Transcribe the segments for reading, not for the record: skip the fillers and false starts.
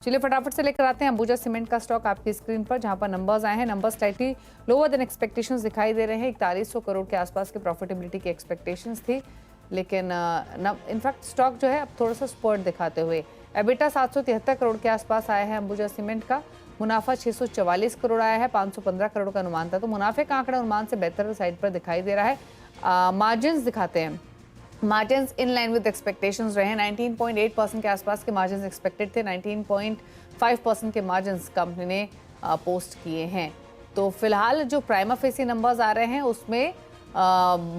चलिए फटाफट से लेकर आते हैं अंबुजा सीमेंट का स्टॉक आपकी स्क्रीन पर, जहां पर नंबर्स आए हैं। Numbers slightly lower than expectations दिखाई दे रहे हैं। 4100 करोड़ के आसपास की प्रॉफिटेबिलिटी की एक्सपेक्टेशंस थी, लेकिन इनफैक्ट स्टॉक जो है अब थोड़ा सा स्पर्ट दिखाते हुए एबिटा 773 करोड़ के आसपास आया है अंबुजा सीमेंट का। मुनाफा 644 करोड़ आया है, 515 करोड़ का अनुमान था, तो मुनाफे का आंकड़ा अनुमान से बेहतर साइड पर दिखाई दे रहा है। मार्जिन दिखाते हैं, margins in line with expectations रहे। 19.8% के आसपास के मार्जिन्स एक्सपेक्टेड थे, 19.5% के मार्जिन्स कंपनी ने पोस्ट किए हैं। तो फिलहाल जो प्राइमा फेसी नंबर्स आ रहे हैं उसमें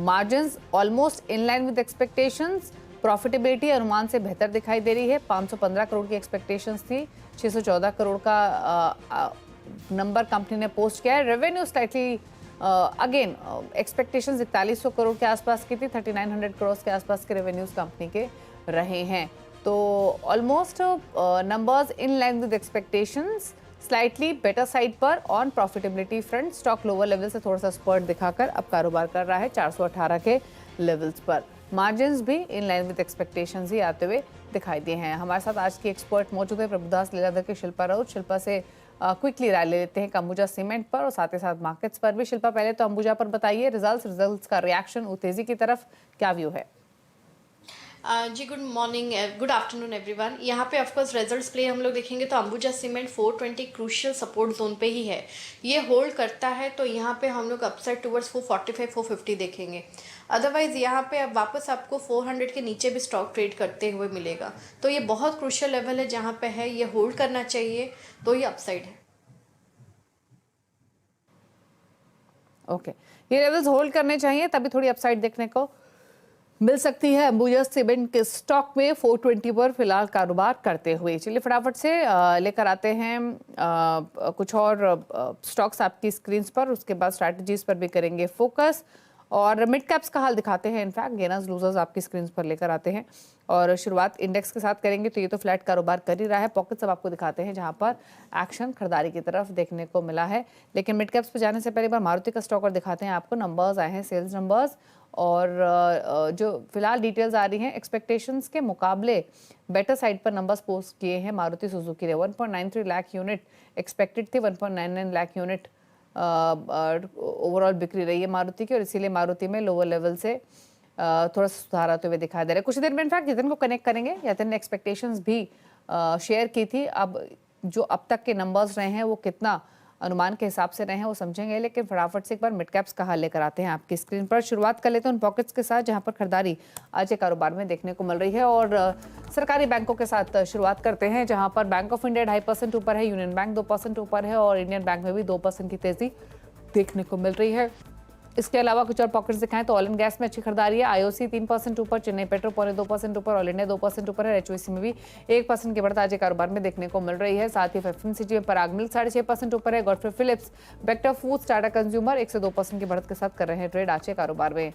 margins almost in line with expectations, profitability अनुमान से बेहतर दिखाई दे रही है। 515 करोड़ की एक्सपेक्टेशंस थी, 614 करोड़ का नंबर कंपनी ने पोस्ट किया है। Revenue slightly again expectations 4100 crore के आसपास की थी, 3900 करोड़ के आसपास के रेवेन्यूज कंपनी के रहे हैं। तो almost numbers in line with expectations, slightly better side पर on profitability front. Stock lower level से थोड़ा सा स्पर्ट दिखाकर अब कारोबार कर रहा है 418 के लेवल्स पर। मार्जिन्स भी इन लाइन विद एक्सपेक्टेशंस ही आते हुए दिखाई दिए हैं। हमारे साथ आज की एक्सपर्ट मौजूद है प्रभुदास लीलाधर के शिल्पा राउत। शिल्पा से क्विकली राय ले लेते हैं अंबुजा सीमेंट पर और साथ ही साथ मार्केट्स पर भी। शिल्पा, पहले तो अंबुजा पर बताइए, रिजल्ट्स का रिएक्शन तेजी की तरफ क्या व्यू है? जी good morning, good afternoon everyone. यहाँ पे ऑफकोर्स रिजल्ट्स प्ले हम लोग देखेंगे तो Ambuja cement 420 crucial support zone पे ही है। ये होल्ड करता है तो यहाँ पे हम लोग अपसाइड टुवर्ड्स 445 450 देखेंगे। अदरवाइज यहाँ पे अब वापस आपको 400 के नीचे भी स्टॉक ट्रेड करते हुए मिलेगा। तो ये बहुत क्रूशियल लेवल है जहाँ पे है, ये होल्ड करना चाहिए, तो ये अपसाइड है। ओके, ये लेवल्स होल्ड करने चाहिए तभी थोड़ी अपसाइड देखने को मिल सकती है अंबुजा सीमेंट के स्टॉक में 420 पर फिलहाल कारोबार करते हुए। चलिए फटाफट से लेकर आते हैं कुछ और स्टॉक्स आपकी स्क्रीन पर, उसके बाद स्ट्रैटेजीज पर भी करेंगे फोकस और मिड कैप्स का हाल दिखाते हैं। इनफैक्ट गेनर्स लूजर्स आपकी स्क्रीन पर लेकर आते हैं और शुरुआत इंडेक्स के साथ करेंगे। तो ये तो फ्लैट कारोबार कर ही रहा है। पॉकेट्स अब आपको दिखाते हैं जहां पर एक्शन खरीदारी की तरफ देखने को मिला है। लेकिन मिड कैप्स पे जाने से पहले बार मारुति का स्टॉक और दिखाते हैं आपको। नंबर्स आए हैं, सेल्स नंबर्स, और जो फिलहाल डिटेल्स आ रही हैं एक्सपेक्टेशंस के मुकाबले बेटर साइड पर नंबर्स पोस्ट किए हैं मारुति सुजुकी ने। 1.93 लाख यूनिट एक्सपेक्टेड थे, 1.99 लाख यूनिट ओवरऑल बिक्री रही है मारुति की, और इसीलिए मारुति में लोअर लेवल से थोड़ा सुधार आते हुए दिखाई दे रहा है। कुछ देर में इनफैक्ट यतिन को कनेक्ट करेंगे। यतिन ने एक्सपेक्टेशंस भी शेयर की थी। अब जो अब तक के नंबर्स रहे हैं वो कितना अनुमान के हिसाब से रहे हैं वो समझेंगे। लेकिन फटाफट से एक बार मिड कैप्स का हाल लेकर आते हैं आपकी स्क्रीन पर। शुरुआत कर लेते हैं उन पॉकेट्स के साथ जहां पर खरीदारी आज के कारोबार में देखने को मिल रही है, और सरकारी बैंकों के साथ शुरुआत करते हैं जहां पर बैंक ऑफ इंडिया 2.5% ऊपर है, यूनियन बैंक 2% ऊपर है और इंडियन बैंक में भी 2% की तेजी देखने को मिल रही है। इसके अलावा कुछ और पॉकेट्स दिखाएं तो ऑयल एंड गैस में अच्छी खरीदारी है। आईओसी 3% ऊपर, चेन्नई पेट्रो 2.5% ऊपर, ऑल इंडिया 2% ऊपर है। एचओसी में भी 1% की बढ़त आज कारोबार में देखने को मिल रही है। साथ ही एफएमसीजी में पराग मिल्क 6.5% ऊपर है। Godfrey Phillips, Bector foods, Tata consumer 1 से 2% की बढ़त के साथ कर रहे हैं ट्रेड आज के कारोबार में।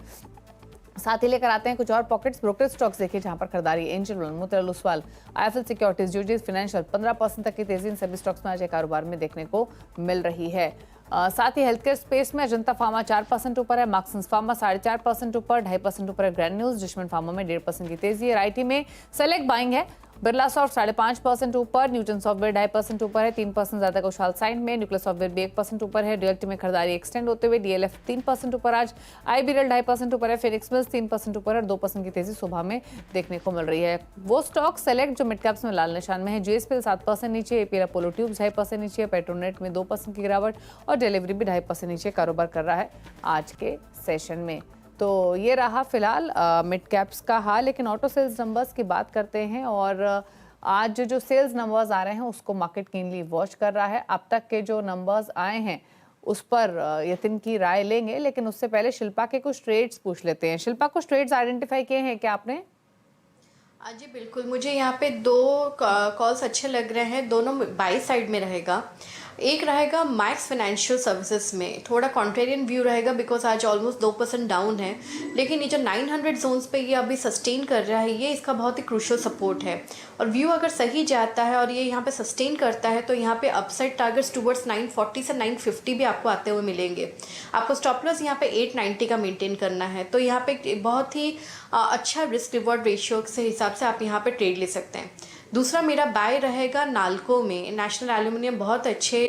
साथ ही लेकर आते हैं कुछ और पॉकेट्स। ब्रोकरेज स्टॉक्स देखिए जहां पर खरीदारी Angel One, Motilal Oswal, IFL securities, UGS financial 15% तक की तेजी इन सभी स्टॉक्स में आज कारोबार में देखने को मिल रही है। साथ ही हेल्थ केयर स्पेस में अजंता फार्मा 4% ऊपर है, मार्क्सन्स फार्मा 4.5% ऊपर, 2.5% ऊपर है ग्रैंड न्यूज, दुश्मन फार्मा में 1.5% की तेजी है। आईटी में सेलेक्ट बाइंग है, बिरला सॉफ्ट 5.5% ऊपर, न्यूटन सॉफ्टवेयर 2.5% ऊपर है, 3% ज्यादा कुशाल साइंट में, न्यूक्लियर सॉफ्टवेयर भी 1% ऊपर है। रियल्टी में खरीदारी एक्सटेंड होते हुए डीएलएफ 3% ऊपर आज, आईबीएल 2.5% ऊपर है, फिनिक्स मिल्स 3% ऊपर है और 2% की तेजी सुबह में देखने को मिल रही है। वो स्टॉक सेलेक्ट जो मिड कैप्स में लाल निशान में है, जीएसपीएल 7% नीचे, एपीएल अपोलो ट्यूब्स 2.5% नीचे, पेट्रोनेट में 2% की गिरावट और डिलीवरी भी 2.5% नीचे कारोबार कर रहा है आज के सेशन में। तो ये रहा फिलहाल मिड कैप्स का हाल। लेकिन ऑटो सेल्स नंबर्स की बात करते हैं और आज जो सेल्स नंबर्स आ रहे हैं उसको मार्केट कीनली वॉच कर रहा है। अब तक के जो नंबर्स आए हैं उस पर यतिन की राय लेंगे, लेकिन उससे पहले शिल्पा के कुछ ट्रेड्स पूछ लेते हैं। शिल्पा, कुछ ट्रेड्स आइडेंटिफाई किए हैं क्या आपने? जी बिल्कुल, मुझे यहाँ पे 2 कॉल्स अच्छे लग रहे हैं, दोनों बाई साइड में रहेगा। एक रहेगा मैक्स फाइनेंशियल सर्विसेज में, थोड़ा कॉन्ट्रेरियन व्यू रहेगा बिकॉज आज ऑलमोस्ट 2% डाउन है, लेकिन ये जो 900 जोन्स पे ये अभी सस्टेन कर रहा है, ये इसका बहुत ही क्रूशियल सपोर्ट है। और व्यू अगर सही जाता है और ये यहाँ पे सस्टेन करता है तो यहाँ पे अपसाइड टारगेट्स टुवर्ड्स 940 से 950 भी आपको आते हुए मिलेंगे। आपको स्टॉप लॉस यहाँ पे 890 का मेंटेन करना है, तो यहाँ पे बहुत ही अच्छा रिस्क रिवॉर्ड रेशियो से हिसाब से आप यहाँ पे ट्रेड ले सकते हैं। दूसरा मेरा बाय रहेगा नाल्को में, नेशनल एल्यूमिनियम बहुत अच्छे